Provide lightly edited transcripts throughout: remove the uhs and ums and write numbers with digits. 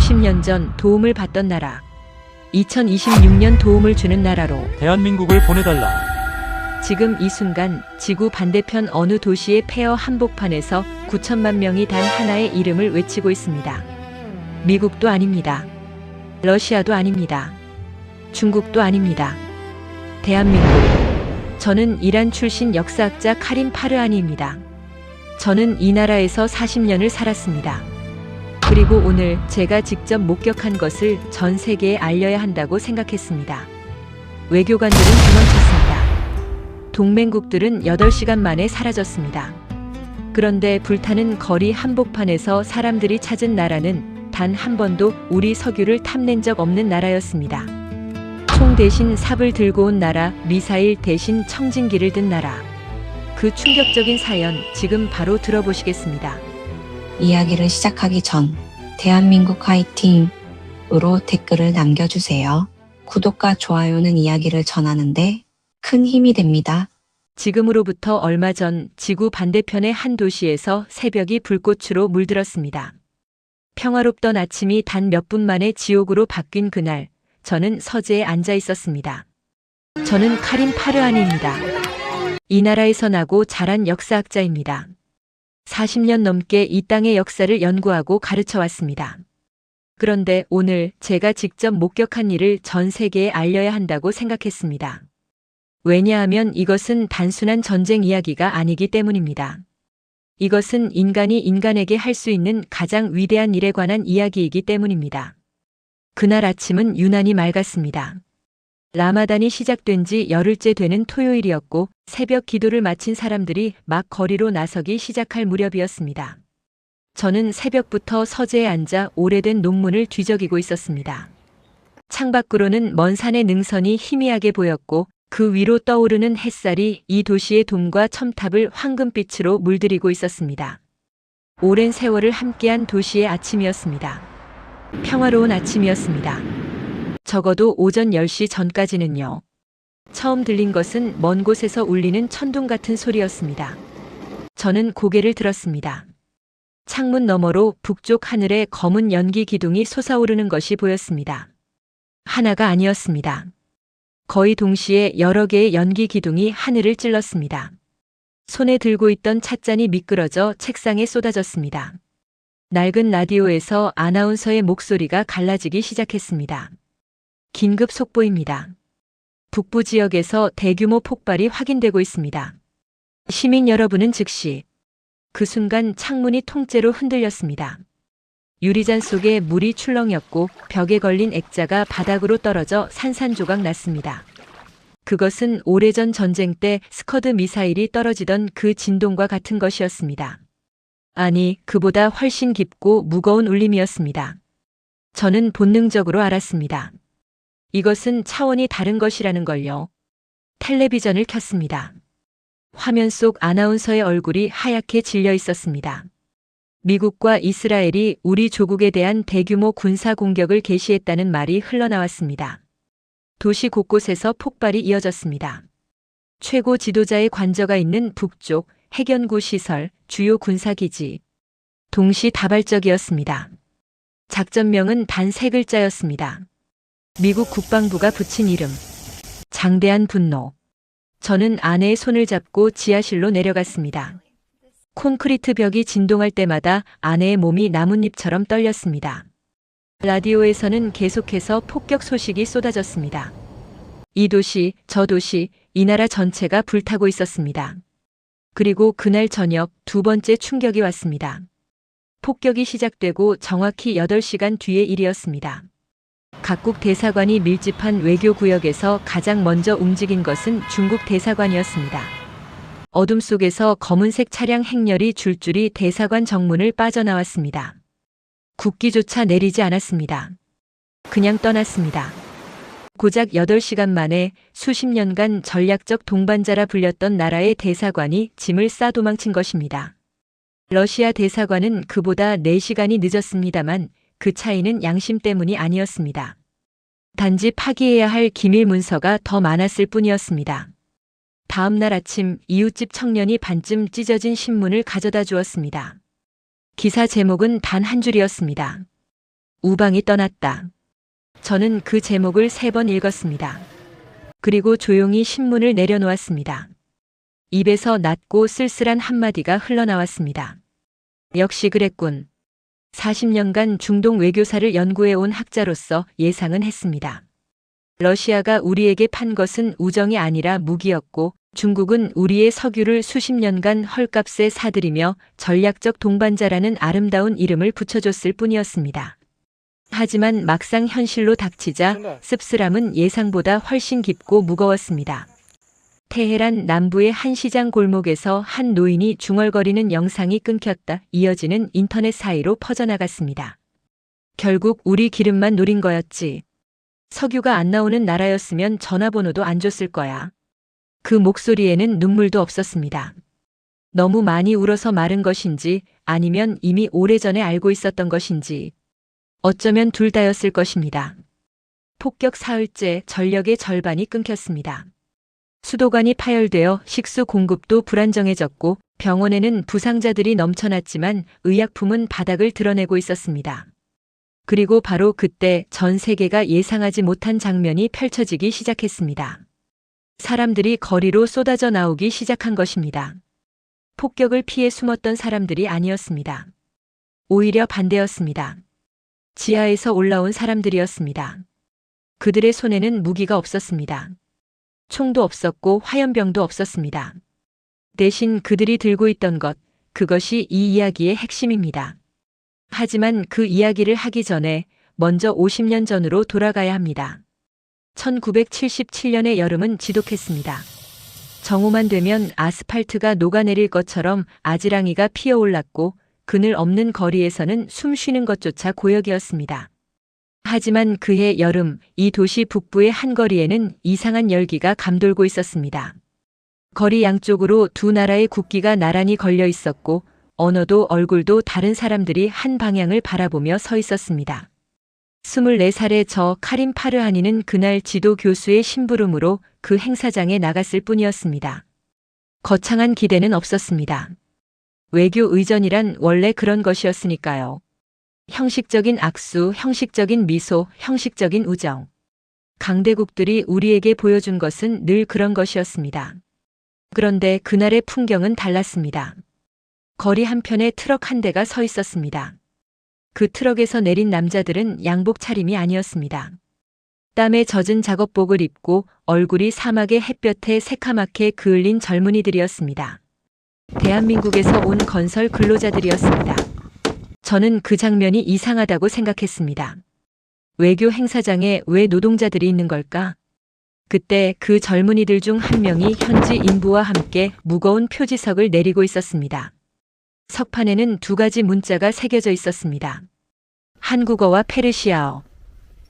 50년 전 도움을 받던 나라, 2026년 도움을 주는 나라로 대한민국을 보내달라. 지금 이 순간 지구 반대편 어느 도시의 폐허 한복판에서 9천만 명이 단 하나의 이름을 외치고 있습니다. 미국도 아닙니다. 러시아도 아닙니다. 중국도 아닙니다. 대한민국. 저는 이란 출신 역사학자 카림 파르아니입니다. 저는 이 나라에서 40년을 살았습니다. 그리고 오늘 제가 직접 목격한 것을 전 세계에 알려야 한다고 생각했습니다. 외교관들은 도망쳤습니다. 동맹국들은 8시간 만에 사라졌습니다. 그런데 불타는 거리 한복판에서 사람들이 찾은 나라는 단 한 번도 우리 석유를 탐낸 적 없는 나라였습니다. 총 대신 삽을 들고 온 나라, 미사일 대신 청진기를 든 나라. 그 충격적인 사연 지금 바로 들어보시겠습니다. 이야기를 시작하기 전 대한민국 화이팅으로 댓글을 남겨주세요. 구독과 좋아요는 이야기를 전하는데 큰 힘이 됩니다. 지금으로부터 얼마 전 지구 반대편의 한 도시에서 새벽이 불꽃으로 물들었습니다. 평화롭던 아침이 단 몇 분 만에 지옥으로 바뀐 그날, 저는 서재에 앉아 있었습니다. 저는 카림 파르아니입니다. 이 나라에서 나고 자란 역사학자입니다. 40년 넘게 이 땅의 역사를 연구하고 가르쳐 왔습니다. 그런데 오늘 제가 직접 목격한 일을 전 세계에 알려야 한다고 생각했습니다. 왜냐하면 이것은 단순한 전쟁 이야기가 아니기 때문입니다. 이것은 인간이 인간에게 할 수 있는 가장 위대한 일에 관한 이야기이기 때문입니다. 그날 아침은 유난히 맑았습니다. 라마단이 시작된 지 열흘째 되는 토요일이었고 새벽 기도를 마친 사람들이 막 거리로 나서기 시작할 무렵이었습니다. 저는 새벽부터 서재에 앉아 오래된 논문을 뒤적이고 있었습니다. 창밖으로는 먼 산의 능선이 희미하게 보였고 그 위로 떠오르는 햇살이 이 도시의 돔과 첨탑을 황금빛으로 물들이고 있었습니다. 오랜 세월을 함께한 도시의 아침이었습니다. 평화로운 아침이었습니다. 적어도 오전 10시 전까지는요. 처음 들린 것은 먼 곳에서 울리는 천둥 같은 소리였습니다. 저는 고개를 들었습니다. 창문 너머로 북쪽 하늘에 검은 연기 기둥이 솟아오르는 것이 보였습니다. 하나가 아니었습니다. 거의 동시에 여러 개의 연기 기둥이 하늘을 찔렀습니다. 손에 들고 있던 찻잔이 미끄러져 책상에 쏟아졌습니다. 낡은 라디오에서 아나운서의 목소리가 갈라지기 시작했습니다. 긴급 속보입니다. 북부 지역에서 대규모 폭발이 확인되고 있습니다. 시민 여러분은 즉시. 그 순간 창문이 통째로 흔들렸습니다. 유리잔 속에 물이 출렁였고 벽에 걸린 액자가 바닥으로 떨어져 산산조각 났습니다. 그것은 오래전 전쟁 때 스커드 미사일이 떨어지던 그 진동과 같은 것이었습니다. 아니, 그보다 훨씬 깊고 무거운 울림이었습니다. 저는 본능적으로 알았습니다. 이것은 차원이 다른 것이라는 걸요. 텔레비전을 켰습니다. 화면 속 아나운서의 얼굴이 하얗게 질려 있었습니다. 미국과 이스라엘이 우리 조국에 대한 대규모 군사 공격을 개시했다는 말이 흘러나왔습니다. 도시 곳곳에서 폭발이 이어졌습니다. 최고 지도자의 관저가 있는 북쪽 해견구 시설, 주요 군사기지. 동시다발적이었습니다. 작전명은 단 3글자였습니다. 미국 국방부가 붙인 이름. 장대한 분노. 저는 아내의 손을 잡고 지하실로 내려갔습니다. 콘크리트 벽이 진동할 때마다 아내의 몸이 나뭇잎처럼 떨렸습니다. 라디오에서는 계속해서 폭격 소식이 쏟아졌습니다. 이 도시, 저 도시, 이 나라 전체가 불타고 있었습니다. 그리고 그날 저녁 2번째 충격이 왔습니다. 폭격이 시작되고 정확히 8시간 뒤의 일이었습니다. 각국 대사관이 밀집한 외교구역에서 가장 먼저 움직인 것은 중국 대사관이었습니다. 어둠 속에서 검은색 차량 행렬이 줄줄이 대사관 정문을 빠져나왔습니다. 국기조차 내리지 않았습니다. 그냥 떠났습니다. 고작 8시간 만에 수십 년간 전략적 동반자라 불렸던 나라의 대사관이 짐을 싸 도망친 것입니다. 러시아 대사관은 그보다 4시간이 늦었습니다만 그 차이는 양심 때문이 아니었습니다. 단지 파기해야 할 기밀 문서가 더 많았을 뿐이었습니다. 다음 날 아침 이웃집 청년이 반쯤 찢어진 신문을 가져다 주었습니다. 기사 제목은 단 한 줄이었습니다. 우방이 떠났다. 저는 그 제목을 3번 읽었습니다. 그리고 조용히 신문을 내려놓았습니다. 입에서 낮고 쓸쓸한 한마디가 흘러나왔습니다. 역시 그랬군. 40년간 중동 외교사를 연구해온 학자로서 예상은 했습니다. 러시아가 우리에게 판 것은 우정이 아니라 무기였고 중국은 우리의 석유를 수십 년간 헐값에 사들이며 전략적 동반자라는 아름다운 이름을 붙여줬을 뿐이었습니다. 하지만 막상 현실로 닥치자 씁쓸함은 예상보다 훨씬 깊고 무거웠습니다. 테헤란 남부의 한 시장 골목에서 한 노인이 중얼거리는 영상이 끊겼다 이어지는 인터넷 사이로 퍼져나갔습니다. 결국 우리 기름만 노린 거였지. 석유가 안 나오는 나라였으면 전화번호도 안 줬을 거야. 그 목소리에는 눈물도 없었습니다. 너무 많이 울어서 마른 것인지 아니면 이미 오래전에 알고 있었던 것인지 어쩌면 둘 다였을 것입니다. 폭격 사흘째 전력의 절반이 끊겼습니다. 수도관이 파열되어 식수 공급도 불안정해졌고 병원에는 부상자들이 넘쳐났지만 의약품은 바닥을 드러내고 있었습니다. 그리고 바로 그때 전 세계가 예상하지 못한 장면이 펼쳐지기 시작했습니다. 사람들이 거리로 쏟아져 나오기 시작한 것입니다. 폭격을 피해 숨었던 사람들이 아니었습니다. 오히려 반대였습니다. 지하에서 올라온 사람들이었습니다. 그들의 손에는 무기가 없었습니다. 총도 없었고 화염병도 없었습니다. 대신 그들이 들고 있던 것, 그것이 이 이야기의 핵심입니다. 하지만 그 이야기를 하기 전에 먼저 50년 전으로 돌아가야 합니다. 1977년의 여름은 지독했습니다. 정오만 되면 아스팔트가 녹아내릴 것처럼 아지랑이가 피어올랐고 그늘 없는 거리에서는 숨 쉬는 것조차 고역이었습니다. 하지만 그해 여름, 이 도시 북부의 한 거리에는 이상한 열기가 감돌고 있었습니다. 거리 양쪽으로 두 나라의 국기가 나란히 걸려 있었고 언어도 얼굴도 다른 사람들이 한 방향을 바라보며 서 있었습니다. 24살의 저 카림 파르하니는 그날 지도 교수의 심부름으로 그 행사장에 나갔을 뿐이었습니다. 거창한 기대는 없었습니다. 외교 의전이란 원래 그런 것이었으니까요. 형식적인 악수, 형식적인 미소, 형식적인 우정. 강대국들이 우리에게 보여준 것은 늘 그런 것이었습니다. 그런데 그날의 풍경은 달랐습니다. 거리 한편에 트럭 한 대가 서 있었습니다. 그 트럭에서 내린 남자들은 양복 차림이 아니었습니다. 땀에 젖은 작업복을 입고 얼굴이 사막의 햇볕에 새카맣게 그을린 젊은이들이었습니다. 대한민국에서 온 건설 근로자들이었습니다. 저는 그 장면이 이상하다고 생각했습니다. 외교 행사장에 왜 노동자들이 있는 걸까? 그때 그 젊은이들 중 한 명이 현지 인부와 함께 무거운 표지석을 내리고 있었습니다. 석판에는 2가지 문자가 새겨져 있었습니다. 한국어와 페르시아어.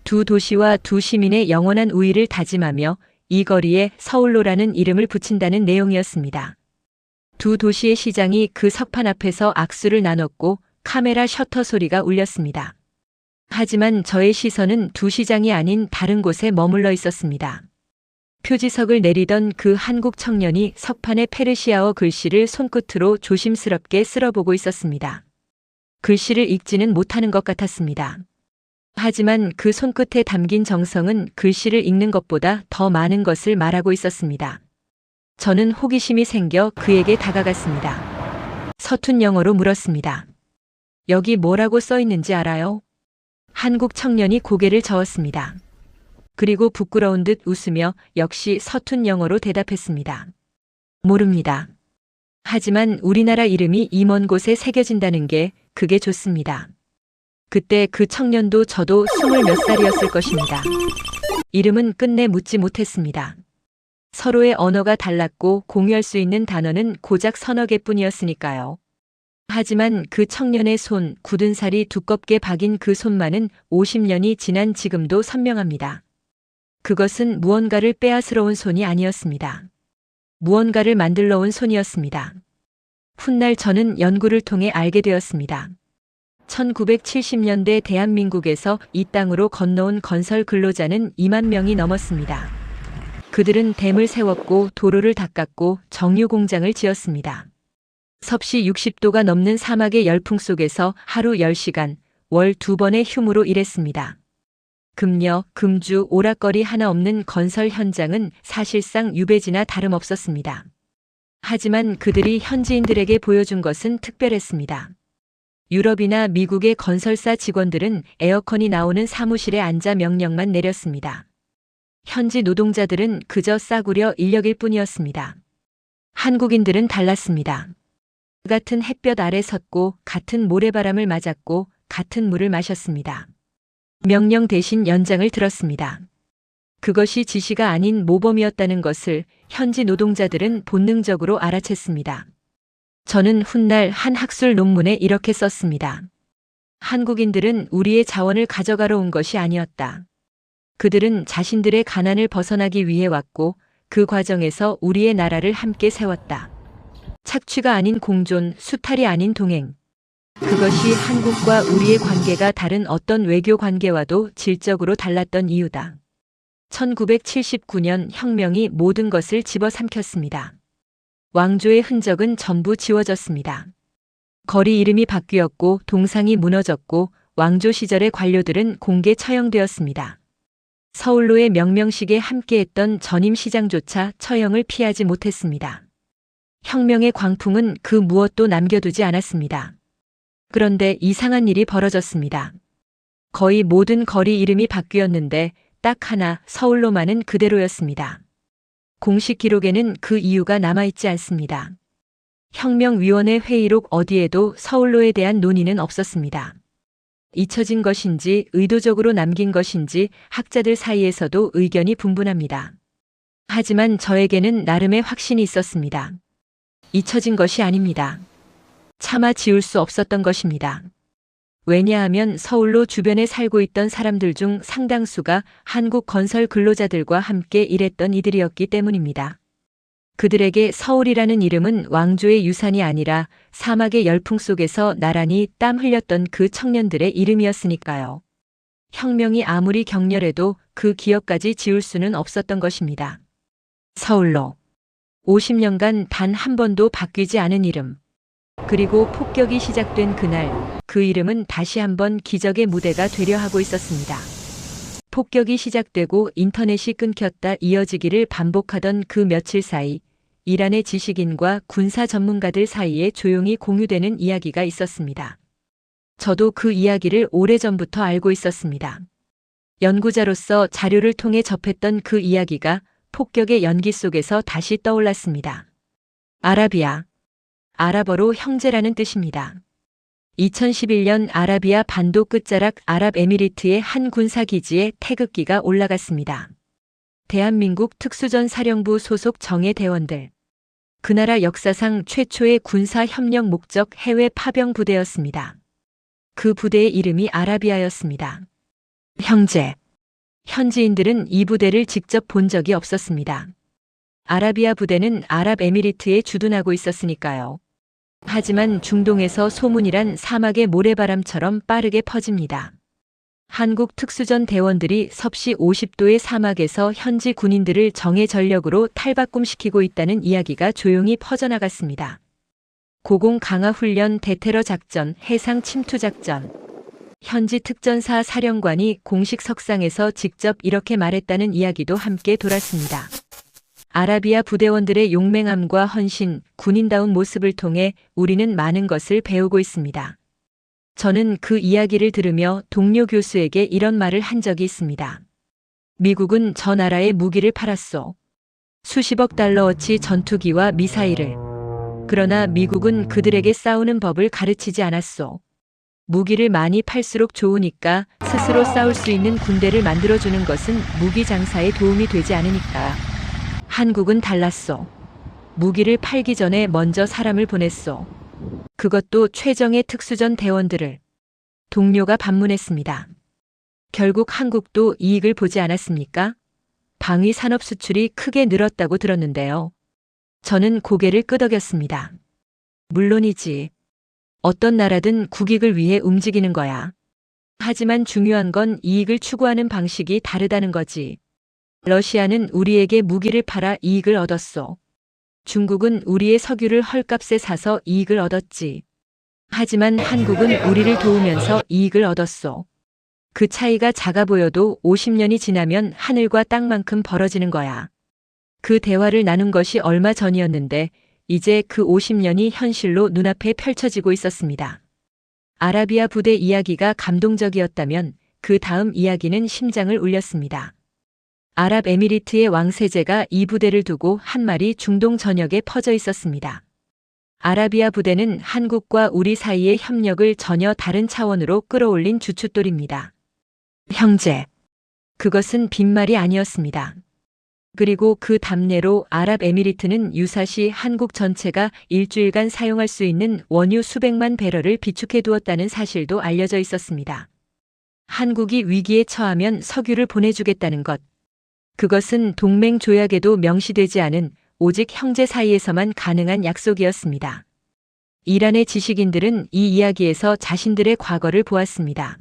두 도시와 두 시민의 영원한 우위를 다짐하며 이 거리에 서울로라는 이름을 붙인다는 내용이었습니다. 두 도시의 시장이 그 석판 앞에서 악수를 나눴고 카메라 셔터 소리가 울렸습니다. 하지만 저의 시선은 두 시장이 아닌 다른 곳에 머물러 있었습니다. 표지석을 내리던 그 한국 청년이 석판의 페르시아어 글씨를 손끝으로 조심스럽게 쓸어보고 있었습니다. 글씨를 읽지는 못하는 것 같았습니다. 하지만 그 손끝에 담긴 정성은 글씨를 읽는 것보다 더 많은 것을 말하고 있었습니다. 저는 호기심이 생겨 그에게 다가갔습니다. 서툰 영어로 물었습니다. 여기 뭐라고 써 있는지 알아요? 한국 청년이 고개를 저었습니다. 그리고 부끄러운 듯 웃으며 역시 서툰 영어로 대답했습니다. 모릅니다. 하지만 우리나라 이름이 이 먼 곳에 새겨진다는 게 그게 좋습니다. 그때 그 청년도 저도 20몇 살이었을 것입니다. 이름은 끝내 묻지 못했습니다. 서로의 언어가 달랐고 공유할 수 있는 단어는 고작 서너 개뿐이었으니까요. 하지만 그 청년의 손, 굳은 살이 두껍게 박인 그 손만은 50년이 지난 지금도 선명합니다. 그것은 무언가를 빼앗으러 온 손이 아니었습니다. 무언가를 만들러 온 손이었습니다. 훗날 저는 연구를 통해 알게 되었습니다. 1970년대 대한민국에서 이 땅으로 건너온 건설 근로자는 2만 명이 넘었습니다. 그들은 댐을 세웠고 도로를 닦았고 정유 공장을 지었습니다. 섭씨 60도가 넘는 사막의 열풍 속에서 하루 10시간 월 2번의 휴무로 일했습니다. 금녀, 금주, 오락거리 하나 없는 건설 현장은 사실상 유배지나 다름없었습니다. 하지만 그들이 현지인들에게 보여준 것은 특별했습니다. 유럽이나 미국의 건설사 직원들은 에어컨이 나오는 사무실에 앉아 명령만 내렸습니다. 현지 노동자들은 그저 싸구려 인력일 뿐이었습니다. 한국인들은 달랐습니다. 같은 햇볕 아래 섰고 같은 모래바람을 맞았고 같은 물을 마셨습니다. 명령 대신 연장을 들었습니다. 그것이 지시가 아닌 모범이었다는 것을 현지 노동자들은 본능적으로 알아챘습니다. 저는 훗날 한 학술 논문에 이렇게 썼습니다. 한국인들은 우리의 자원을 가져가러 온 것이 아니었다. 그들은 자신들의 가난을 벗어나기 위해 왔고 그 과정에서 우리의 나라를 함께 세웠다. 착취가 아닌 공존, 수탈이 아닌 동행. 그것이 한국과 우리의 관계가 다른 어떤 외교 관계와도 질적으로 달랐던 이유다. 1979년 혁명이 모든 것을 집어삼켰습니다. 왕조의 흔적은 전부 지워졌습니다. 거리 이름이 바뀌었고 동상이 무너졌고 왕조 시절의 관료들은 공개 처형되었습니다. 서울로의 명명식에 함께했던 전임 시장조차 처형을 피하지 못했습니다. 혁명의 광풍은 그 무엇도 남겨두지 않았습니다. 그런데 이상한 일이 벌어졌습니다. 거의 모든 거리 이름이 바뀌었는데 딱 하나 서울로만은 그대로였습니다. 공식 기록에는 그 이유가 남아있지 않습니다. 혁명위원회 회의록 어디에도 서울로에 대한 논의는 없었습니다. 잊혀진 것인지 의도적으로 남긴 것인지 학자들 사이에서도 의견이 분분합니다. 하지만 저에게는 나름의 확신이 있었습니다. 잊혀진 것이 아닙니다. 차마 지울 수 없었던 것입니다. 왜냐하면 서울로 주변에 살고 있던 사람들 중 상당수가 한국 건설 근로자들과 함께 일했던 이들이었기 때문입니다. 그들에게 서울이라는 이름은 왕조의 유산이 아니라 사막의 열풍 속에서 나란히 땀 흘렸던 그 청년들의 이름이었으니까요. 혁명이 아무리 격렬해도 그 기억까지 지울 수는 없었던 것입니다. 서울로 50년간 단 한 번도 바뀌지 않은 이름. 그리고 폭격이 시작된 그날 그 이름은 다시 한번 기적의 무대가 되려 하고 있었습니다. 폭격이 시작되고 인터넷이 끊겼다 이어지기를 반복하던 그 며칠 사이 이란의 지식인과 군사 전문가들 사이에 조용히 공유되는 이야기가 있었습니다. 저도 그 이야기를 오래전부터 알고 있었습니다. 연구자로서 자료를 통해 접했던 그 이야기가 폭격의 연기 속에서 다시 떠올랐습니다. 아라비아. 아랍어로 형제라는 뜻입니다. 2011년 아라비아 반도 끝자락 아랍에미리트의 한 군사기지에 태극기가 올라갔습니다. 대한민국 특수전사령부 소속 정예대원들. 그 나라 역사상 최초의 군사협력 목적 해외 파병 부대였습니다. 그 부대의 이름이 아라비아였습니다. 형제. 현지인들은 이 부대를 직접 본 적이 없었습니다. 아라비아 부대는 아랍에미리트에 주둔하고 있었으니까요. 하지만 중동에서 소문이란 사막의 모래바람처럼 빠르게 퍼집니다. 한국 특수전 대원들이 섭씨 50도의 사막에서 현지 군인들을 정예 전력으로 탈바꿈시키고 있다는 이야기가 조용히 퍼져나갔습니다. 고공 강화 훈련, 대테러 작전, 해상 침투 작전. 현지 특전사 사령관이 공식 석상에서 직접 이렇게 말했다는 이야기도 함께 돌았습니다. 아라비아 부대원들의 용맹함과 헌신, 군인다운 모습을 통해 우리는 많은 것을 배우고 있습니다. 저는 그 이야기를 들으며 동료 교수에게 이런 말을 한 적이 있습니다. 미국은 저 나라에 무기를 팔았소. 수십억 달러어치 전투기와 미사일을. 그러나 미국은 그들에게 싸우는 법을 가르치지 않았소. 무기를 많이 팔수록 좋으니까 스스로 싸울 수 있는 군대를 만들어주는 것은 무기 장사에 도움이 되지 않으니까. 한국은 달랐소. 무기를 팔기 전에 먼저 사람을 보냈소. 그것도 최정예 특수전 대원들을. 동료가 반문했습니다. 결국 한국도 이익을 보지 않았습니까? 방위 산업 수출이 크게 늘었다고 들었는데요. 저는 고개를 끄덕였습니다. 물론이지. 어떤 나라든 국익을 위해 움직이는 거야. 하지만 중요한 건 이익을 추구하는 방식이 다르다는 거지. 러시아는 우리에게 무기를 팔아 이익을 얻었소. 중국은 우리의 석유를 헐값에 사서 이익을 얻었지. 하지만 한국은 우리를 도우면서 이익을 얻었소. 그 차이가 작아 보여도 50년이 지나면 하늘과 땅만큼 벌어지는 거야. 그 대화를 나눈 것이 얼마 전이었는데 이제 그 50년이 현실로 눈앞에 펼쳐지고 있었습니다. 아라비아 부대 이야기가 감동적이었다면 그 다음 이야기는 심장을 울렸습니다. 아랍에미리트의 왕세제가 이 부대를 두고 한 말이 중동 전역에 퍼져 있었습니다. 아라비아 부대는 한국과 우리 사이의 협력을 전혀 다른 차원으로 끌어올린 주춧돌입니다. 형제. 그것은 빈말이 아니었습니다. 그리고 그 답례로 아랍에미리트는 유사시 한국 전체가 일주일간 사용할 수 있는 원유 수백만 배럴을 비축해 두었다는 사실도 알려져 있었습니다. 한국이 위기에 처하면 석유를 보내주겠다는 것. 그것은 동맹 조약에도 명시되지 않은 오직 형제 사이에서만 가능한 약속이었습니다. 이란의 지식인들은 이 이야기에서 자신들의 과거를 보았습니다.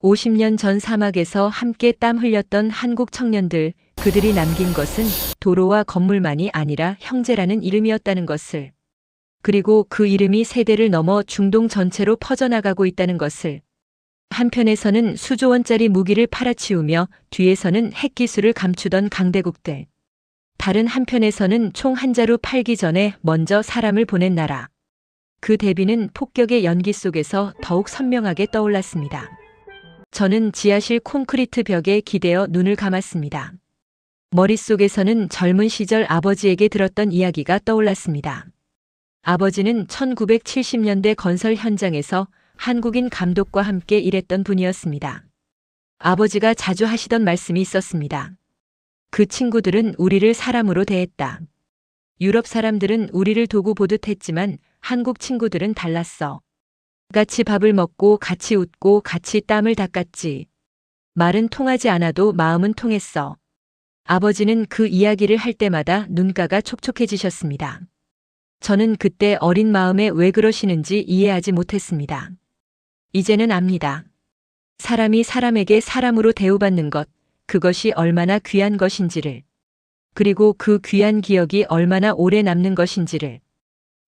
50년 전 사막에서 함께 땀 흘렸던 한국 청년들, 그들이 남긴 것은 도로와 건물만이 아니라 형제라는 이름이었다는 것을, 그리고 그 이름이 세대를 넘어 중동 전체로 퍼져나가고 있다는 것을, 한편에서는 수조 원짜리 무기를 팔아치우며 뒤에서는 핵기술을 감추던 강대국들, 다른 한편에서는 총 한 자루 팔기 전에 먼저 사람을 보낸 나라. 그 대비는 폭격의 연기 속에서 더욱 선명하게 떠올랐습니다. 저는 지하실 콘크리트 벽에 기대어 눈을 감았습니다. 머릿속에서는 젊은 시절 아버지에게 들었던 이야기가 떠올랐습니다. 아버지는 1970년대 건설 현장에서 한국인 감독과 함께 일했던 분이었습니다. 아버지가 자주 하시던 말씀이 있었습니다. 그 친구들은 우리를 사람으로 대했다. 유럽 사람들은 우리를 도구 보듯 했지만 한국 친구들은 달랐어. 같이 밥을 먹고 같이 웃고 같이 땀을 닦았지. 말은 통하지 않아도 마음은 통했어. 아버지는 그 이야기를 할 때마다 눈가가 촉촉해지셨습니다. 저는 그때 어린 마음에 왜 그러시는지 이해하지 못했습니다. 이제는 압니다. 사람이 사람에게 사람으로 대우받는 것, 그것이 얼마나 귀한 것인지를, 그리고 그 귀한 기억이 얼마나 오래 남는 것인지를.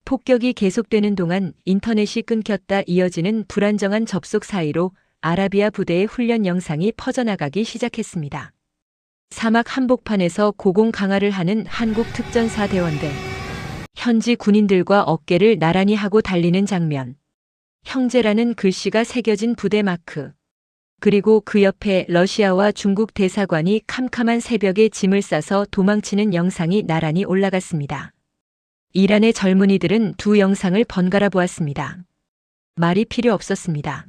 폭격이 계속되는 동안 인터넷이 끊겼다 이어지는 불안정한 접속 사이로 아라비아 부대의 훈련 영상이 퍼져나가기 시작했습니다. 사막 한복판에서 고공 강화를 하는 한국 특전사 대원들. 현지 군인들과 어깨를 나란히 하고 달리는 장면. 형제라는 글씨가 새겨진 부대 마크. 그리고 그 옆에 러시아와 중국 대사관이 캄캄한 새벽에 짐을 싸서 도망치는 영상이 나란히 올라갔습니다. 이란의 젊은이들은 두 영상을 번갈아 보았습니다. 말이 필요 없었습니다.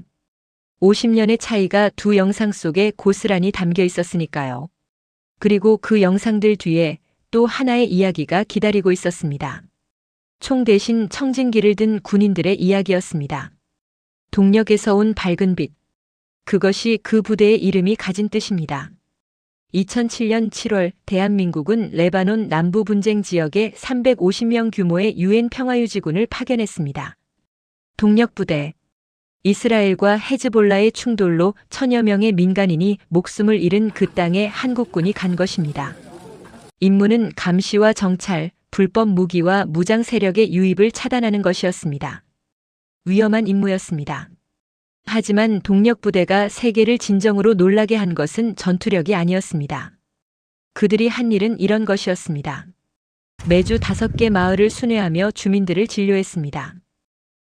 50년의 차이가 두 영상 속에 고스란히 담겨 있었으니까요. 그리고 그 영상들 뒤에 또 하나의 이야기가 기다리고 있었습니다. 총 대신 청진기를 든 군인들의 이야기였습니다. 동력에서 온 밝은 빛. 그것이 그 부대의 이름이 가진 뜻입니다. 2007년 7월 대한민국은 레바논 남부 분쟁 지역에 350명 규모의 유엔 평화유지군을 파견했습니다. 동력부대. 이스라엘과 헤즈볼라의 충돌로 천여 명의 민간인이 목숨을 잃은 그 땅에 한국군이 간 것입니다. 임무는 감시와 정찰, 불법 무기와 무장 세력의 유입을 차단하는 것이었습니다. 위험한 임무였습니다. 하지만 동력부대가 세계를 진정으로 놀라게 한 것은 전투력이 아니었습니다. 그들이 한 일은 이런 것이었습니다. 매주 5개 마을을 순회하며 주민들을 진료했습니다.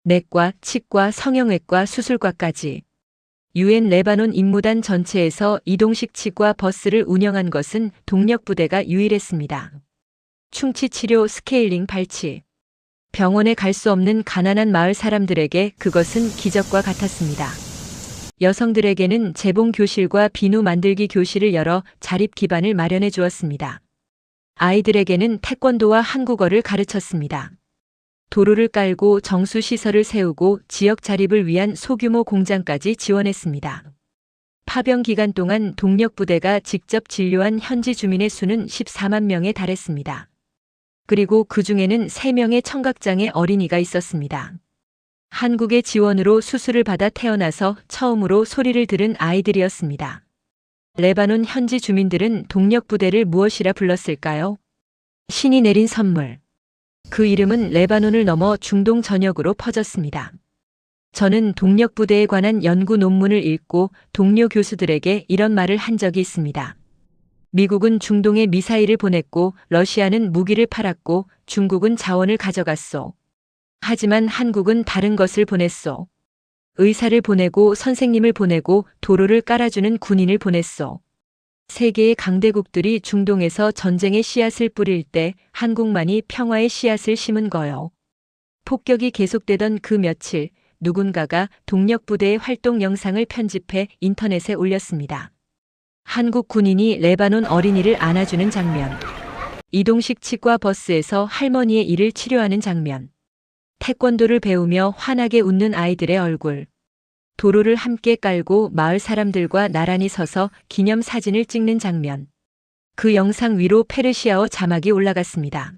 내과, 치과, 성형외과, 수술과까지. 유엔 레바논 임무단 전체에서 이동식 치과 버스를 운영한 것은 동력부대가 유일했습니다. 충치 치료, 스케일링 발치. 병원에 갈 수 없는 가난한 마을 사람들에게 그것은 기적과 같았습니다. 여성들에게는 재봉 교실과 비누 만들기 교실을 열어 자립 기반을 마련해 주었습니다. 아이들에게는 태권도와 한국어를 가르쳤습니다. 도로를 깔고 정수 시설을 세우고 지역 자립을 위한 소규모 공장까지 지원했습니다. 파병 기간 동안 동력부대가 직접 진료한 현지 주민의 수는 14만 명에 달했습니다. 그리고 그 중에는 3명의 청각장애 어린이가 있었습니다. 한국의 지원으로 수술을 받아 태어나서 처음으로 소리를 들은 아이들이었습니다. 레바논 현지 주민들은 동력부대를 무엇이라 불렀을까요? 신이 내린 선물. 그 이름은 레바논을 넘어 중동 전역으로 퍼졌습니다. 저는 동력부대에 관한 연구 논문을 읽고 동료 교수들에게 이런 말을 한 적이 있습니다. 미국은 중동에 미사일을 보냈고 러시아는 무기를 팔았고 중국은 자원을 가져갔소. 하지만 한국은 다른 것을 보냈소. 의사를 보내고 선생님을 보내고 도로를 깔아주는 군인을 보냈소. 세계의 강대국들이 중동에서 전쟁의 씨앗을 뿌릴 때 한국만이 평화의 씨앗을 심은 거요. 폭격이 계속되던 그 며칠, 누군가가 동력부대의 활동 영상을 편집해 인터넷에 올렸습니다. 한국 군인이 레바논 어린이를 안아주는 장면. 이동식 치과 버스에서 할머니의 이를 치료하는 장면. 태권도를 배우며 환하게 웃는 아이들의 얼굴. 도로를 함께 깔고 마을 사람들과 나란히 서서 기념 사진을 찍는 장면. 그 영상 위로 페르시아어 자막이 올라갔습니다.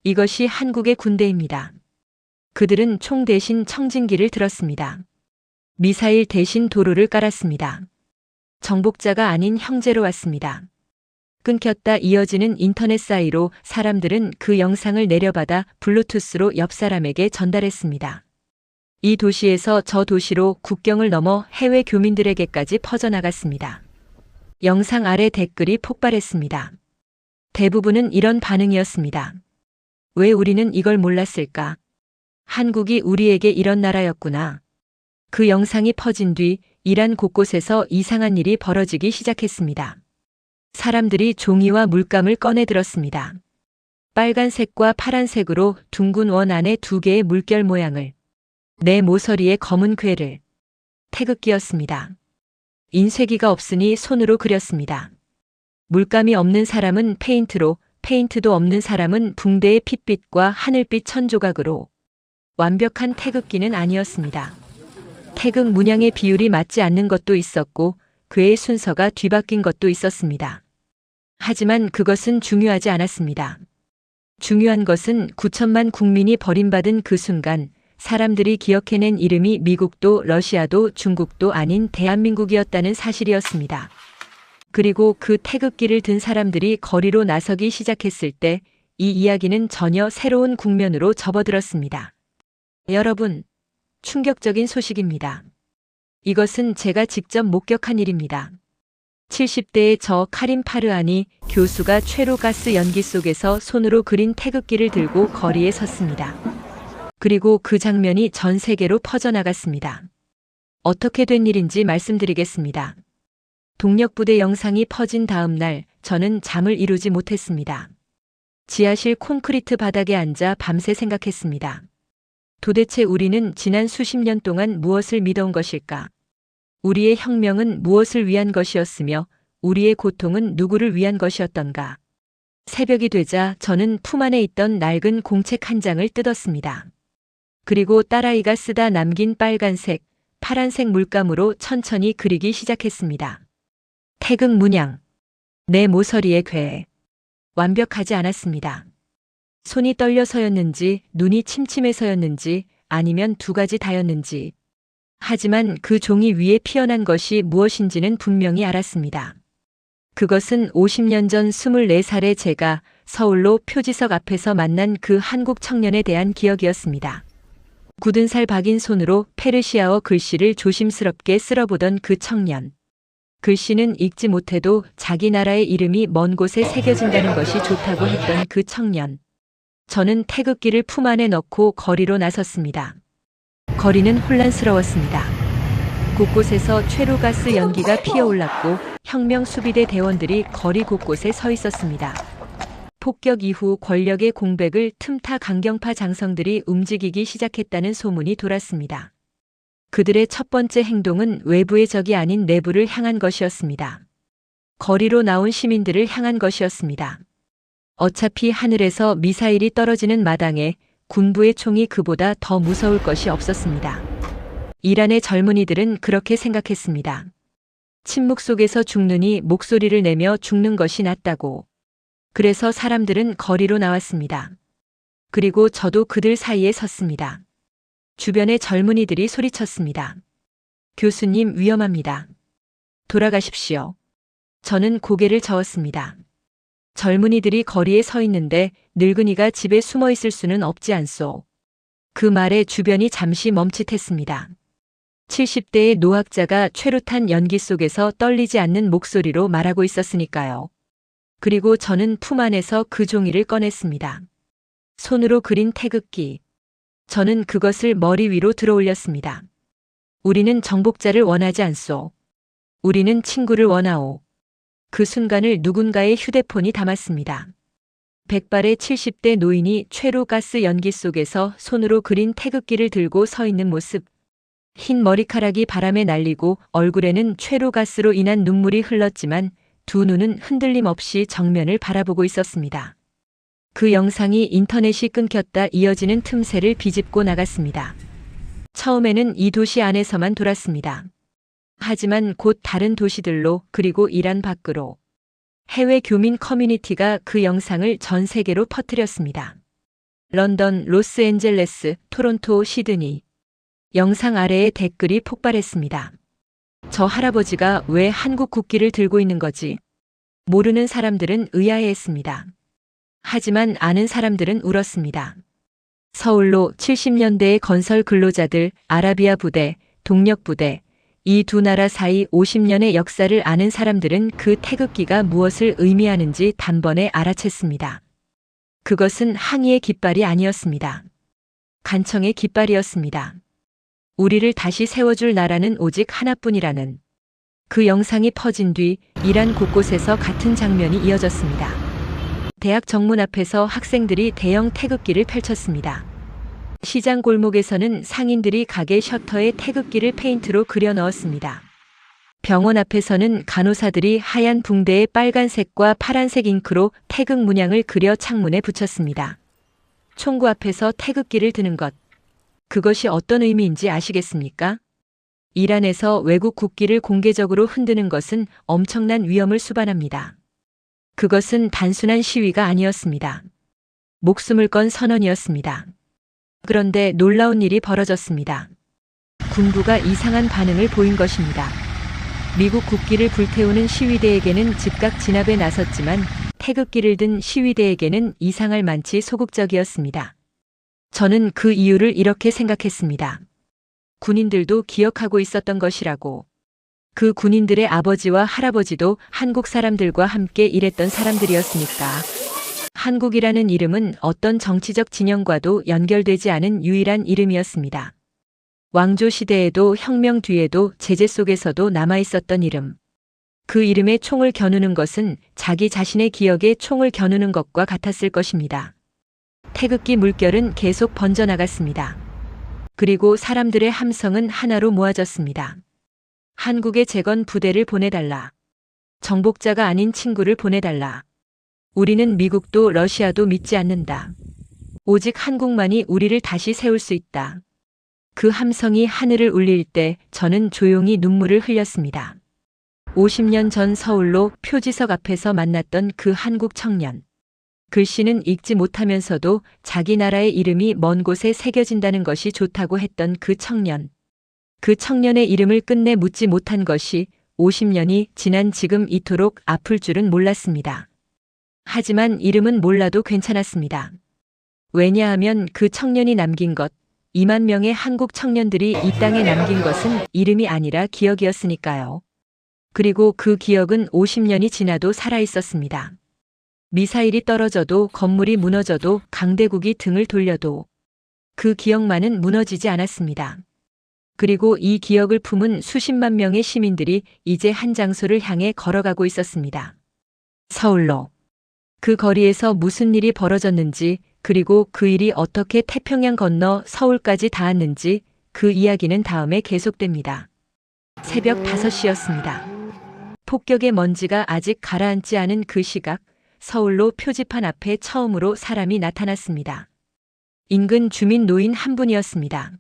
이것이 한국의 군대입니다. 그들은 총 대신 청진기를 들었습니다. 미사일 대신 도로를 깔았습니다. 정복자가 아닌 형제로 왔습니다. 끊겼다 이어지는 인터넷 사이로 사람들은 그 영상을 내려받아 블루투스로 옆 사람에게 전달했습니다. 이 도시에서 저 도시로 국경을 넘어 해외 교민들에게까지 퍼져나갔습니다. 영상 아래 댓글이 폭발했습니다. 대부분은 이런 반응이었습니다. 왜 우리는 이걸 몰랐을까? 한국이 우리에게 이런 나라였구나. 그 영상이 퍼진 뒤 이란 곳곳에서 이상한 일이 벌어지기 시작했습니다. 사람들이 종이와 물감을 꺼내 들었습니다. 빨간색과 파란색으로 둥근 원 안에 두 개의 물결 모양을, 내 모서리에 검은 괴를, 태극기였습니다. 인쇄기가 없으니 손으로 그렸습니다. 물감이 없는 사람은 페인트로, 페인트도 없는 사람은 붕대의 핏빛과 하늘빛 천조각으로. 완벽한 태극기는 아니었습니다. 태극 문양의 비율이 맞지 않는 것도 있었고 괴의 순서가 뒤바뀐 것도 있었습니다. 하지만 그것은 중요하지 않았습니다. 중요한 것은 9천만 국민이 버림받은 그 순간 사람들이 기억해낸 이름이 미국도 러시아도 중국도 아닌 대한민국이었다는 사실이었습니다. 그리고 그 태극기를 든 사람들이 거리로 나서기 시작했을 때 이 이야기는 전혀 새로운 국면으로 접어들었습니다. 여러분, 충격적인 소식입니다. 이것은 제가 직접 목격한 일입니다. 70대의 저 카림 파르아니 교수가 최루가스 연기 속에서 손으로 그린 태극기를 들고 거리에 섰습니다. 그리고 그 장면이 전 세계로 퍼져나갔습니다. 어떻게 된 일인지 말씀드리겠습니다. 동력부대 영상이 퍼진 다음 날 저는 잠을 이루지 못했습니다. 지하실 콘크리트 바닥에 앉아 밤새 생각했습니다. 도대체 우리는 지난 수십 년 동안 무엇을 믿어온 것일까? 우리의 혁명은 무엇을 위한 것이었으며 우리의 고통은 누구를 위한 것이었던가? 새벽이 되자 저는 품 안에 있던 낡은 공책 한 장을 뜯었습니다. 그리고 딸아이가 쓰다 남긴 빨간색, 파란색 물감으로 천천히 그리기 시작했습니다. 태극 문양, 내 모서리의 괴. 완벽하지 않았습니다. 손이 떨려서였는지 눈이 침침해서였는지 아니면 두 가지 다였는지. 하지만 그 종이 위에 피어난 것이 무엇인지는 분명히 알았습니다. 그것은 50년 전 24살의 제가 서울로 표지석 앞에서 만난 그 한국 청년에 대한 기억이었습니다. 굳은 살 박인 손으로 페르시아어 글씨를 조심스럽게 쓸어보던 그 청년. 글씨는 읽지 못해도 자기 나라의 이름이 먼 곳에 새겨진다는 것이 좋다고 했던 그 청년. 저는 태극기를 품 안에 넣고 거리로 나섰습니다. 거리는 혼란스러웠습니다. 곳곳에서 최루가스 연기가 피어올랐고 혁명 수비대 대원들이 거리 곳곳에 서 있었습니다. 폭격 이후 권력의 공백을 틈타 강경파 장성들이 움직이기 시작했다는 소문이 돌았습니다. 그들의 첫 번째 행동은 외부의 적이 아닌 내부를 향한 것이었습니다. 거리로 나온 시민들을 향한 것이었습니다. 어차피 하늘에서 미사일이 떨어지는 마당에 군부의 총이 그보다 더 무서울 것이 없었습니다. 이란의 젊은이들은 그렇게 생각했습니다. 침묵 속에서 죽느니 목소리를 내며 죽는 것이 낫다고. 그래서 사람들은 거리로 나왔습니다. 그리고 저도 그들 사이에 섰습니다. 주변의 젊은이들이 소리쳤습니다. 교수님 위험합니다. 돌아가십시오. 저는 고개를 저었습니다. 젊은이들이 거리에 서 있는데 늙은이가 집에 숨어 있을 수는 없지 않소. 그 말에 주변이 잠시 멈칫했습니다. 70대의 노학자가 최루탄 연기 속에서 떨리지 않는 목소리로 말하고 있었으니까요. 그리고 저는 품 안에서 그 종이를 꺼냈습니다. 손으로 그린 태극기. 저는 그것을 머리 위로 들어올렸습니다. 우리는 정복자를 원하지 않소. 우리는 친구를 원하오. 그 순간을 누군가의 휴대폰이 담았습니다. 백발의 70대 노인이 최루가스 연기 속에서 손으로 그린 태극기를 들고 서 있는 모습. 흰 머리카락이 바람에 날리고 얼굴에는 최루가스로 인한 눈물이 흘렀지만 두 눈은 흔들림 없이 정면을 바라보고 있었습니다. 그 영상이 인터넷이 끊겼다 이어지는 틈새를 비집고 나갔습니다. 처음에는 이 도시 안에서만 돌았습니다. 하지만 곧 다른 도시들로 그리고 이란 밖으로 해외 교민 커뮤니티가 그 영상을 전 세계로 퍼뜨렸습니다. 런던, 로스앤젤레스, 토론토, 시드니. 영상 아래에 댓글이 폭발했습니다. 저 할아버지가 왜 한국 국기를 들고 있는 거지? 모르는 사람들은 의아해했습니다. 하지만 아는 사람들은 울었습니다. 서울로 70년대의 건설 근로자들, 아라비아 부대, 동력 부대, 이 두 나라 사이 50년의 역사를 아는 사람들은 그 태극기가 무엇을 의미하는지 단번에 알아챘습니다. 그것은 항의의 깃발이 아니었습니다. 간청의 깃발이었습니다. 우리를 다시 세워줄 나라는 오직 하나뿐이라는. 그 영상이 퍼진 뒤 이란 곳곳에서 같은 장면이 이어졌습니다. 대학 정문 앞에서 학생들이 대형 태극기를 펼쳤습니다. 시장 골목에서는 상인들이 가게 셔터에 태극기를 페인트로 그려 넣었습니다. 병원 앞에서는 간호사들이 하얀 붕대에 빨간색과 파란색 잉크로 태극 문양을 그려 창문에 붙였습니다. 총구 앞에서 태극기를 드는 것. 그것이 어떤 의미인지 아시겠습니까? 이란에서 외국 국기를 공개적으로 흔드는 것은 엄청난 위험을 수반합니다. 그것은 단순한 시위가 아니었습니다. 목숨을 건 선언이었습니다. 그런데 놀라운 일이 벌어졌습니다. 군부가 이상한 반응을 보인 것입니다. 미국 국기를 불태우는 시위대에게는 즉각 진압에 나섰지만 태극기를 든 시위대에게는 이상할 만치 소극적이었습니다. 저는 그 이유를 이렇게 생각했습니다. 군인들도 기억하고 있었던 것이라고. 그 군인들의 아버지와 할아버지도 한국 사람들과 함께 일했던 사람들이었으니까. 한국이라는 이름은 어떤 정치적 진영과도 연결되지 않은 유일한 이름이었습니다. 왕조 시대에도 혁명 뒤에도 제재 속에서도 남아있었던 이름. 그 이름에 총을 겨누는 것은 자기 자신의 기억에 총을 겨누는 것과 같았을 것입니다. 태극기 물결은 계속 번져나갔습니다. 그리고 사람들의 함성은 하나로 모아졌습니다. 한국의 재건 부대를 보내달라. 정복자가 아닌 친구를 보내달라. 우리는 미국도 러시아도 믿지 않는다. 오직 한국만이 우리를 다시 세울 수 있다. 그 함성이 하늘을 울릴 때 저는 조용히 눈물을 흘렸습니다. 50년 전 서울로 표지석 앞에서 만났던 그 한국 청년. 글씨는 읽지 못하면서도 자기 나라의 이름이 먼 곳에 새겨진다는 것이 좋다고 했던 그 청년. 그 청년의 이름을 끝내 묻지 못한 것이 50년이 지난 지금 이토록 아플 줄은 몰랐습니다. 하지만 이름은 몰라도 괜찮았습니다. 왜냐하면 그 청년이 남긴 것, 2만 명의 한국 청년들이 이 땅에 남긴 것은 이름이 아니라 기억이었으니까요. 그리고 그 기억은 50년이 지나도 살아있었습니다. 미사일이 떨어져도 건물이 무너져도 강대국이 등을 돌려도 그 기억만은 무너지지 않았습니다. 그리고 이 기억을 품은 수십만 명의 시민들이 이제 한 장소를 향해 걸어가고 있었습니다. 서울로. 그 거리에서 무슨 일이 벌어졌는지, 그리고 그 일이 어떻게 태평양 건너 서울까지 닿았는지 그 이야기는 다음에 계속됩니다. 새벽 5시였습니다. 폭격의 먼지가 아직 가라앉지 않은 그 시각, 서울로 표지판 앞에 처음으로 사람이 나타났습니다. 인근 주민 노인 한 분이었습니다.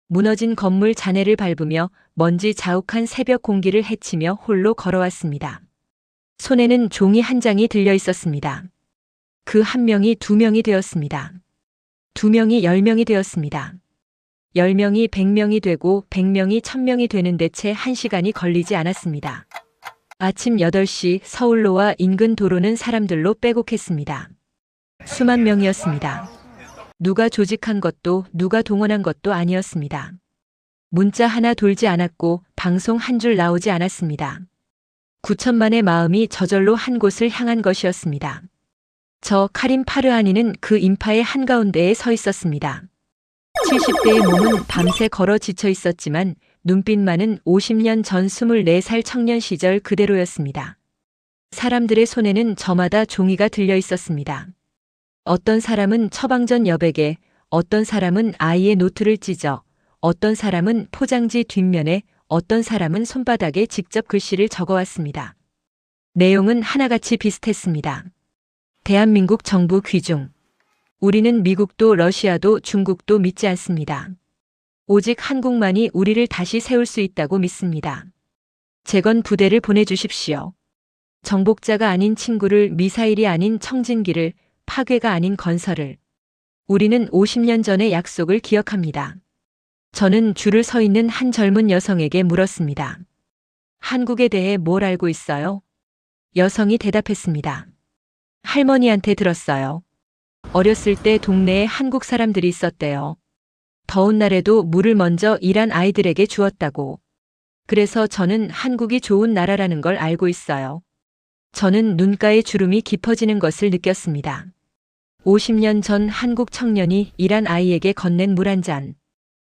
무너진 건물 잔해를 밟으며 먼지 자욱한 새벽 공기를 헤치며 홀로 걸어왔습니다. 손에는 종이 한 장이 들려 있었습니다. 그 한 명이 2명이 되었습니다. 2명이 10명이 되었습니다. 10명이 100명이 되고 100명이 1000명이 되는데 채 1시간이 걸리지 않았습니다. 아침 8시 서울로와 인근 도로는 사람들로 빼곡했습니다. 수만 명이었습니다. 누가 조직한 것도 누가 동원한 것도 아니었습니다. 문자 하나 돌지 않았고 방송 한 줄 나오지 않았습니다. 9천만의 마음이 저절로 한 곳을 향한 것이었습니다. 저 카림 파르하니는 그 인파의 한가운데에 서 있었습니다. 70대의 몸은 밤새 걸어 지쳐 있었지만 눈빛만은 50년 전 24살 청년 시절 그대로였습니다. 사람들의 손에는 저마다 종이가 들려 있었습니다. 어떤 사람은 처방전 여백에, 어떤 사람은 아이의 노트를 찢어, 어떤 사람은 포장지 뒷면에, 어떤 사람은 손바닥에 직접 글씨를 적어왔습니다. 내용은 하나같이 비슷했습니다. 대한민국 정부 귀중. 우리는 미국도 러시아도 중국도 믿지 않습니다. 오직 한국만이 우리를 다시 세울 수 있다고 믿습니다. 재건 부대를 보내주십시오. 정복자가 아닌 친구를, 미사일이 아닌 청진기를, 파괴가 아닌 건설을. 우리는 50년 전의 약속을 기억합니다. 저는 줄을 서 있는 한 젊은 여성에게 물었습니다. 한국에 대해 뭘 알고 있어요? 여성이 대답했습니다. 할머니한테 들었어요. 어렸을 때 동네에 한국 사람들이 있었대요. 더운 날에도 물을 먼저 일한 아이들에게 주었다고. 그래서 저는 한국이 좋은 나라라는 걸 알고 있어요. 저는 눈가에 주름이 깊어지는 것을 느꼈습니다. 50년 전 한국 청년이 일한 아이에게 건넨 물 한 잔.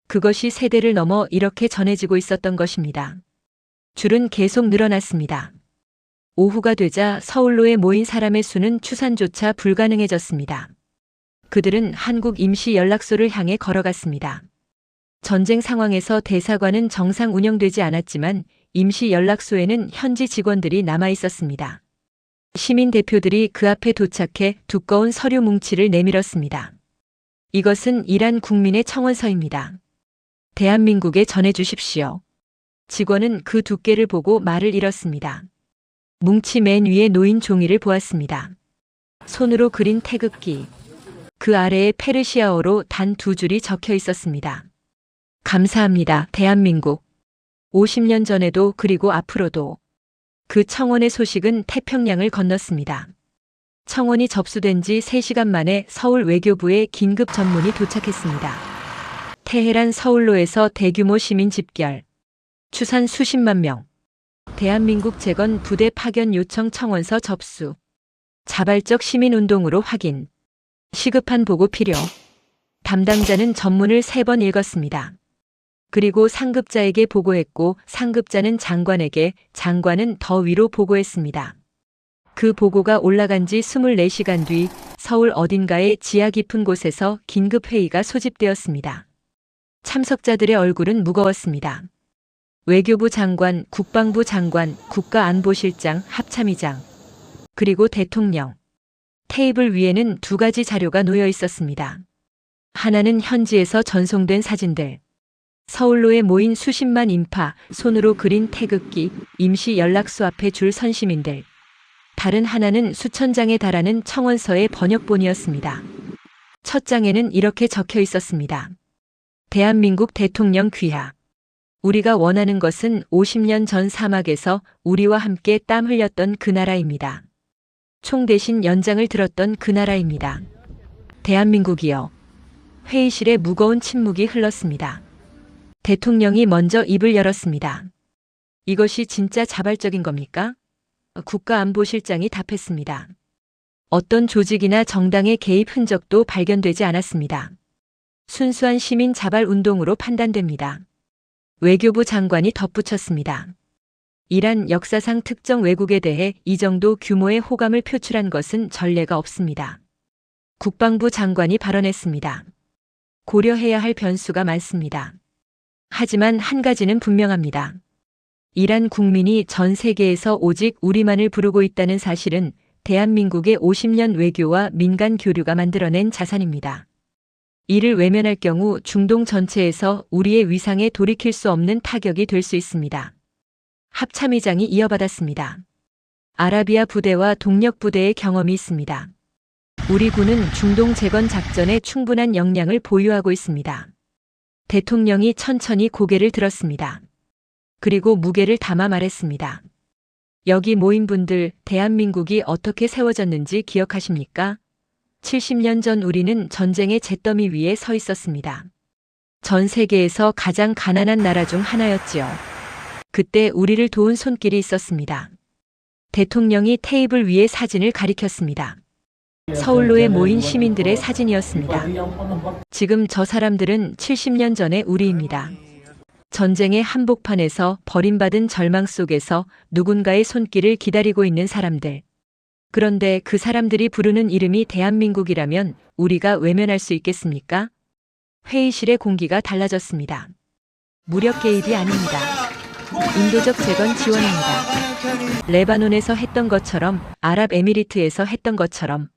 그것이 세대를 넘어 이렇게 전해지고 있었던 것입니다. 줄은 계속 늘어났습니다. 오후가 되자 서울로에 모인 사람의 수는 추산조차 불가능해졌습니다. 그들은 한국 임시 연락소를 향해 걸어갔습니다. 전쟁 상황에서 대사관은 정상 운영되지 않았지만 임시 연락소에는 현지 직원들이 남아 있었습니다. 시민 대표들이 그 앞에 도착해 두꺼운 서류 뭉치를 내밀었습니다. 이것은 이란 국민의 청원서입니다. 대한민국에 전해주십시오. 직원은 그 두께를 보고 말을 잃었습니다. 뭉치 맨 위에 놓인 종이를 보았습니다. 손으로 그린 태극기. 그 아래에 페르시아어로 단 2줄이 적혀 있었습니다. 감사합니다, 대한민국. 50년 전에도 그리고 앞으로도. 그 청원의 소식은 태평양을 건넜습니다. 청원이 접수된 지 3시간 만에 서울 외교부에 긴급 전문이 도착했습니다. 테헤란 서울로에서 대규모 시민 집결. 추산 수십만 명. 대한민국 재건 부대 파견 요청 청원서 접수. 자발적 시민운동으로 확인. 시급한 보고 필요. 담당자는 전문을 3번 읽었습니다. 그리고 상급자에게 보고했고 상급자는 장관에게, 장관은 더 위로 보고했습니다. 그 보고가 올라간 지 24시간 뒤 서울 어딘가의 지하 깊은 곳에서 긴급회의가 소집되었습니다. 참석자들의 얼굴은 무거웠습니다. 외교부 장관, 국방부 장관, 국가안보실장, 합참의장, 그리고 대통령. 테이블 위에는 2가지 자료가 놓여 있었습니다. 하나는 현지에서 전송된 사진들. 서울로에 모인 수십만 인파, 손으로 그린 태극기, 임시 연락소 앞에 줄 선 시민들. 다른 하나는 수천 장에 달하는 청원서의 번역본이었습니다. 첫 장에는 이렇게 적혀 있었습니다. 대한민국 대통령 귀하. 우리가 원하는 것은 50년 전 사막에서 우리와 함께 땀 흘렸던 그 나라입니다. 총 대신 연장을 들었던 그 나라입니다. 대한민국이요. 회의실에 무거운 침묵이 흘렀습니다. 대통령이 먼저 입을 열었습니다. 이것이 진짜 자발적인 겁니까? 국가안보실장이 답했습니다. 어떤 조직이나 정당의 개입 흔적도 발견되지 않았습니다. 순수한 시민 자발 운동으로 판단됩니다. 외교부 장관이 덧붙였습니다. 이란 역사상 특정 외국에 대해 이 정도 규모의 호감을 표출한 것은 전례가 없습니다. 국방부 장관이 발언했습니다. 고려해야 할 변수가 많습니다. 하지만 한 가지는 분명합니다. 이란 국민이 전 세계에서 오직 우리만을 부르고 있다는 사실은 대한민국의 50년 외교와 민간 교류가 만들어낸 자산입니다. 이를 외면할 경우 중동 전체에서 우리의 위상에 돌이킬 수 없는 타격이 될 수 있습니다. 합참의장이 이어받았습니다. 아라비아 부대와 동력 부대의 경험이 있습니다. 우리 군은 중동 재건 작전에 충분한 역량을 보유하고 있습니다. 대통령이 천천히 고개를 들었습니다. 그리고 무게를 담아 말했습니다. 여기 모인 분들, 대한민국이 어떻게 세워졌는지 기억하십니까? 70년 전 우리는 전쟁의 잿더미 위에 서 있었습니다. 전 세계에서 가장 가난한 나라 중 하나였지요. 그때 우리를 도운 손길이 있었습니다. 대통령이 테이블 위에 사진을 가리켰습니다. 서울로에 모인 시민들의 사진이었습니다. 지금 저 사람들은 70년 전의 우리입니다. 전쟁의 한복판에서 버림받은 절망 속에서 누군가의 손길을 기다리고 있는 사람들. 그런데 그 사람들이 부르는 이름이 대한민국이라면 우리가 외면할 수 있겠습니까? 회의실의 공기가 달라졌습니다. 무력 개입이 아닙니다. 인도적 재건 지원입니다. 레바논에서 했던 것처럼, 아랍에미리트에서 했던 것처럼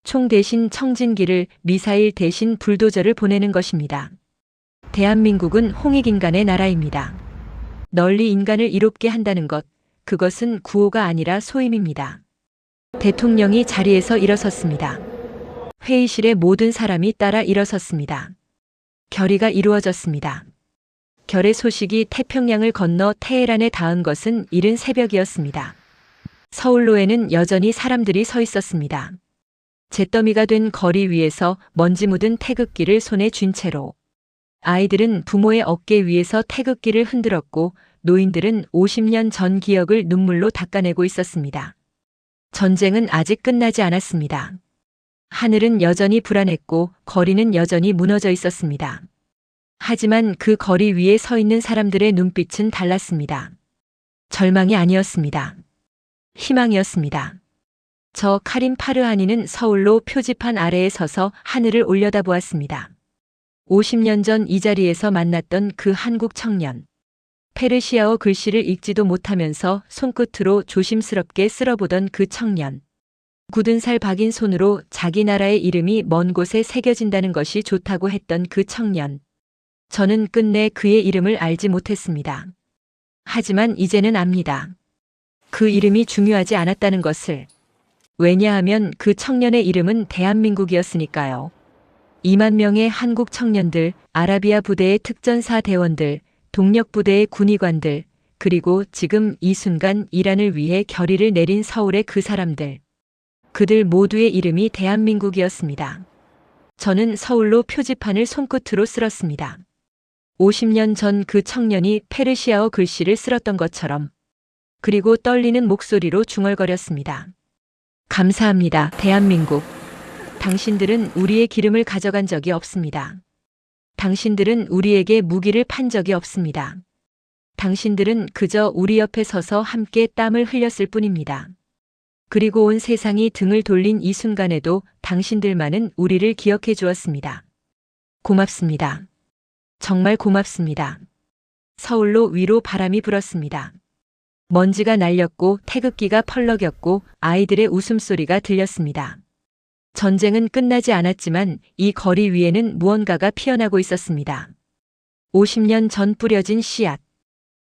총 대신 청진기를, 미사일 대신 불도저를 보내는 것입니다. 대한민국은 홍익인간의 나라입니다. 널리 인간을 이롭게 한다는 것, 그것은 구호가 아니라 소임입니다. 대통령이 자리에서 일어섰습니다. 회의실의 모든 사람이 따라 일어섰습니다. 결의가 이루어졌습니다. 결의 소식이 태평양을 건너 테헤란에 닿은 것은 이른 새벽이었습니다. 서울로에는 여전히 사람들이 서 있었습니다. 잿더미가 된 거리 위에서 먼지 묻은 태극기를 손에 쥔 채로 아이들은 부모의 어깨 위에서 태극기를 흔들었고 노인들은 50년 전 기억을 눈물로 닦아내고 있었습니다. 전쟁은 아직 끝나지 않았습니다. 하늘은 여전히 불안했고 거리는 여전히 무너져 있었습니다. 하지만 그 거리 위에 서 있는 사람들의 눈빛은 달랐습니다. 절망이 아니었습니다. 희망이었습니다. 저 카림 파르하니는 서울로 표지판 아래에 서서 하늘을 올려다보았습니다. 50년 전 이 자리에서 만났던 그 한국 청년. 페르시아어 글씨를 읽지도 못하면서 손끝으로 조심스럽게 쓸어보던 그 청년. 굳은 살 박인 손으로 자기 나라의 이름이 먼 곳에 새겨진다는 것이 좋다고 했던 그 청년. 저는 끝내 그의 이름을 알지 못했습니다. 하지만 이제는 압니다. 그 이름이 중요하지 않았다는 것을. 왜냐하면 그 청년의 이름은 대한민국이었으니까요. 2만 명의 한국 청년들, 아라비아 부대의 특전사 대원들, 동력 부대의 군의관들, 그리고 지금 이 순간 이란을 위해 결의를 내린 서울의 그 사람들. 그들 모두의 이름이 대한민국이었습니다. 저는 서울로 표지판을 손끝으로 쓸었습니다. 50년 전 그 청년이 페르시아어 글씨를 쓸었던 것처럼. 그리고 떨리는 목소리로 중얼거렸습니다. 감사합니다, 대한민국. 당신들은 우리의 기름을 가져간 적이 없습니다. 당신들은 우리에게 무기를 판 적이 없습니다. 당신들은 그저 우리 옆에 서서 함께 땀을 흘렸을 뿐입니다. 그리고 온 세상이 등을 돌린 이 순간에도 당신들만은 우리를 기억해 주었습니다. 고맙습니다. 정말 고맙습니다. 서울로 위로 바람이 불었습니다. 먼지가 날렸고 태극기가 펄럭였고 아이들의 웃음소리가 들렸습니다. 전쟁은 끝나지 않았지만 이 거리 위에는 무언가가 피어나고 있었습니다. 50년 전 뿌려진 씨앗.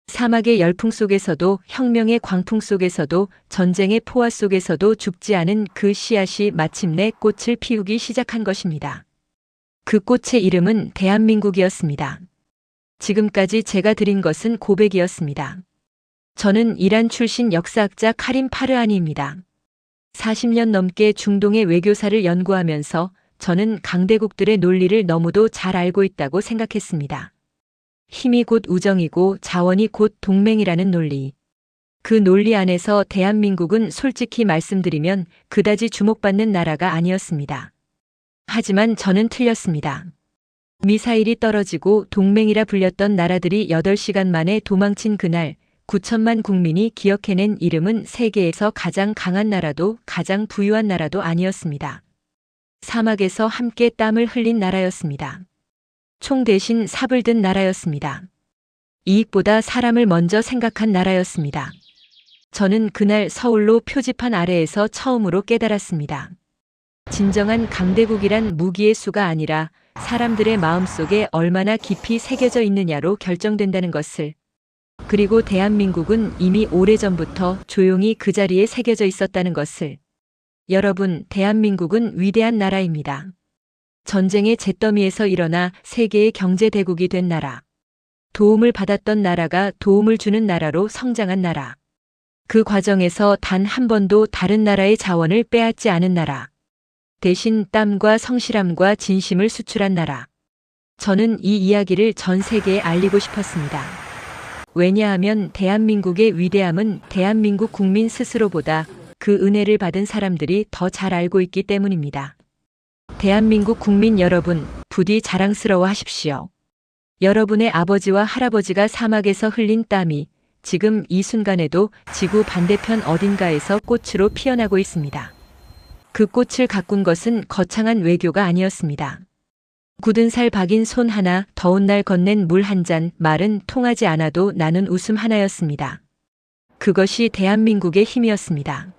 사막의 열풍 속에서도 혁명의 광풍 속에서도 전쟁의 포화 속에서도 죽지 않은 그 씨앗이 마침내 꽃을 피우기 시작한 것입니다. 그 꽃의 이름은 대한민국이었습니다. 지금까지 제가 드린 것은 고백이었습니다. 저는 이란 출신 역사학자 카림 파르하니입니다. 40년 넘게 중동의 외교사를 연구하면서 저는 강대국들의 논리를 너무도 잘 알고 있다고 생각했습니다. 힘이 곧 우정이고 자원이 곧 동맹이라는 논리. 그 논리 안에서 대한민국은 솔직히 말씀드리면 그다지 주목받는 나라가 아니었습니다. 하지만 저는 틀렸습니다. 미사일이 떨어지고 동맹이라 불렸던 나라들이 8시간 만에 도망친 그날 9천만 국민이 기억해낸 이름은 세계에서 가장 강한 나라도 가장 부유한 나라도 아니었습니다. 사막에서 함께 땀을 흘린 나라였습니다. 총 대신 삽을 든 나라였습니다. 이익보다 사람을 먼저 생각한 나라였습니다. 저는 그날 서울로 표지판 아래에서 처음으로 깨달았습니다. 진정한 강대국이란 무기의 수가 아니라 사람들의 마음속에 얼마나 깊이 새겨져 있느냐로 결정된다는 것을. 그리고 대한민국은 이미 오래전부터 조용히 그 자리에 새겨져 있었다는 것을. 여러분, 대한민국은 위대한 나라입니다. 전쟁의 잿더미에서 일어나 세계의 경제대국이 된 나라. 도움을 받았던 나라가 도움을 주는 나라로 성장한 나라. 그 과정에서 단 한 번도 다른 나라의 자원을 빼앗지 않은 나라. 대신 땀과 성실함과 진심을 수출한 나라. 저는 이 이야기를 전 세계에 알리고 싶었습니다. 왜냐하면 대한민국의 위대함은 대한민국 국민 스스로보다 그 은혜를 받은 사람들이 더 잘 알고 있기 때문입니다. 대한민국 국민 여러분, 부디 자랑스러워 하십시오. 여러분의 아버지와 할아버지가 사막에서 흘린 땀이 지금 이 순간에도 지구 반대편 어딘가에서 꽃으로 피어나고 있습니다. 그 꽃을 가꾼 것은 거창한 외교가 아니었습니다. 굳은 살 박인 손 하나, 더운 날 건넨 물 한 잔, 말은 통하지 않아도 나눈 웃음 하나였습니다. 그것이 대한민국의 힘이었습니다.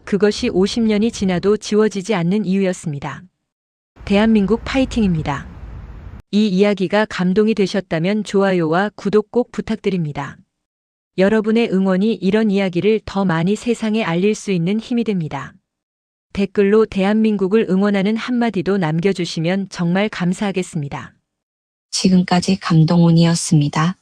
그것이 50년이 지나도 지워지지 않는 이유였습니다. 대한민국 파이팅입니다. 이 이야기가 감동이 되셨다면 좋아요와 구독 꼭 부탁드립니다. 여러분의 응원이 이런 이야기를 더 많이 세상에 알릴 수 있는 힘이 됩니다. 댓글로 대한민국을 응원하는 한마디도 남겨주시면 정말 감사하겠습니다. 지금까지 감동온이었습니다.